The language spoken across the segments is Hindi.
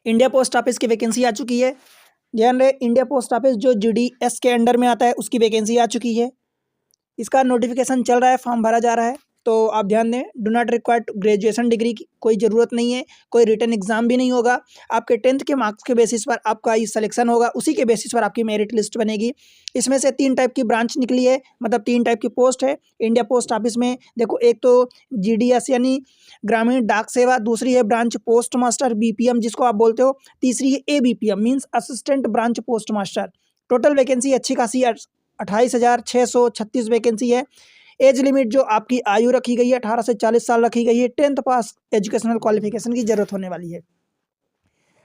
इंडिया पोस्ट ऑफिस की वैकेंसी आ चुकी है। ध्यान रहे, इंडिया पोस्ट ऑफिस जो जीडीएस के अंडर में आता है उसकी वैकेंसी आ चुकी है। इसका नोटिफिकेशन चल रहा है, फॉर्म भरा जा रहा है। तो आप ध्यान दें, do not required graduation degree की कोई ज़रूरत नहीं है, कोई रिटन एग्जाम भी नहीं होगा। आपके 10th के मार्क्स के बेसिस पर आपका ये सिलेक्शन होगा, उसी के बेसिस पर आपकी मेरिट लिस्ट बनेगी। इसमें से 3 टाइप की ब्रांच निकली है, मतलब 3 टाइप की पोस्ट है इंडिया पोस्ट ऑफिस में। देखो, एक तो जीडीएस यानी ग्रामीण डाक सेवा, दूसरी है ब्रांच पोस्ट मास्टर बीपीएम जिसको आप बोलते हो, तीसरी है ABPM means assistant branch post master. Total vacancy अच्छी खासी 28,636 वैकेंसी है। एज लिमिट जो आपकी आयु रखी गई है 18 से 40 साल रखी गई है। 10th पास एजुकेशनल क्वालिफिकेशन की जरूरत होने वाली है।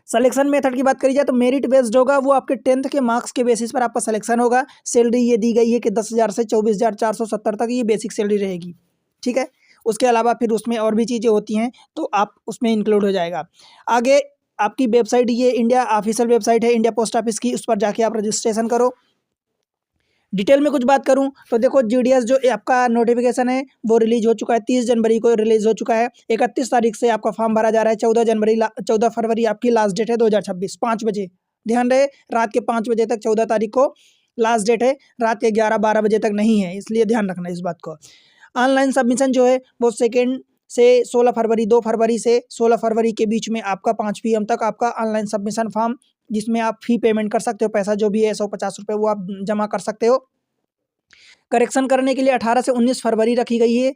सिलेक्शन मेथड की बात करी जाए तो मेरिट बेस्ड होगा, वो आपके 10th के मार्क्स के बेसिस पर आपका सिलेक्शन होगा। सैलरी ये दी गई है कि 10,000 से 24,470 तक ये बेसिक सैलरी रहेगी, ठीक है। उसके अलावा फिर उसमें और भी चीज़ें होती हैं तो आप उसमें इंक्लूड हो जाएगा। आगे आपकी वेबसाइट, ये इंडिया ऑफिशियल वेबसाइट है इंडिया पोस्ट ऑफिस की, उस पर जाके आप रजिस्ट्रेशन करो। डिटेल में कुछ बात करूं तो देखो, जीडीएस जो आपका नोटिफिकेशन है वो रिलीज हो चुका है, 30 जनवरी को रिलीज हो चुका है। 31 तारीख से आपका फॉर्म भरा जा रहा है। 14 फरवरी आपकी लास्ट डेट है 2026 5 बजे। ध्यान रहे, रात के 5 बजे तक 14 तारीख को लास्ट डेट है, रात के 11-12 बजे तक नहीं है, इसलिए ध्यान रखना इस बात को। ऑनलाइन सबमिशन जो है वो 2 से 16 फरवरी 2 फरवरी से 16 फरवरी के बीच में आपका 5 PM तक आपका ऑनलाइन सबमिशन फॉर्म, जिसमें आप फी पेमेंट कर सकते हो, पैसा जो भी है 150 रुपये वो आप जमा कर सकते हो। करेक्शन करने के लिए 18 से 19 फरवरी रखी गई है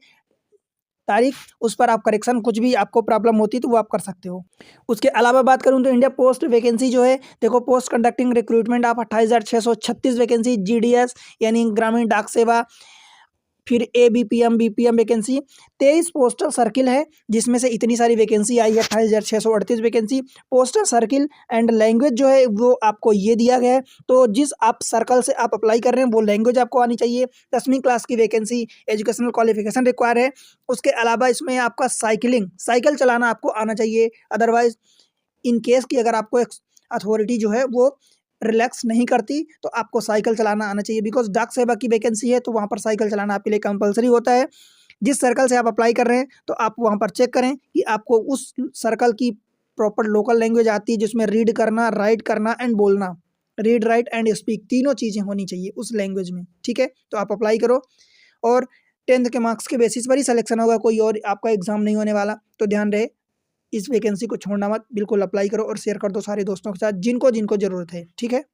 तारीख, उस पर आप करेक्शन कुछ भी आपको प्रॉब्लम होती है तो वो आप कर सकते हो। उसके अलावा बात करूं तो इंडिया पोस्ट वैकेंसी जो है, देखो, पोस्ट कंडक्टिंग रिक्रूटमेंट आप 28,636 वैकेंसी जीडीएस यानी ग्रामीण डाक सेवा, फिर ABPM BPM vacancy 23 postal circle है, जिसमें से इतनी सारी वैकेंसी आई है 28,638 vacancy. Postal circle and language जो है वो आपको ये दिया गया है, तो जिस आप सर्कल से आप अप्लाई कर रहे हैं वो लैंग्वेज आपको आनी चाहिए। 10वीं क्लास की वैकेंसी, एजुकेशनल क्वालिफिकेशन रिक्वायर है। उसके अलावा इसमें आपका साइकिल चलाना आपको आना चाहिए। अदरवाइज इन केस कि अगर आपको अथॉरिटी जो है वो रिलैक्स नहीं करती तो आपको साइकिल चलाना आना चाहिए, बिकॉज डाक सेवा की वैकेंसी है तो वहाँ पर साइकिल चलाना आपके लिए कंपलसरी होता है। जिस सर्कल से आप अप्लाई कर रहे हैं तो आप वहाँ पर चेक करें कि आपको उस सर्कल की प्रॉपर लोकल लैंग्वेज आती है, जिसमें रीड करना, राइट करना एंड बोलना, रीड राइट एंड स्पीक तीनों चीज़ें होनी चाहिए उस लैंग्वेज में, ठीक है। तो आप अप्लाई करो और 10th के मार्क्स के बेसिस पर ही सिलेक्शन होगा, कोई और आपका एग्जाम नहीं होने वाला। तो ध्यान रहे, इस वैकेंसी को छोड़ना मत, बिल्कुल अप्लाई करो और शेयर कर दो सारे दोस्तों के साथ जिनको जिनको ज़रूरत है, ठीक है।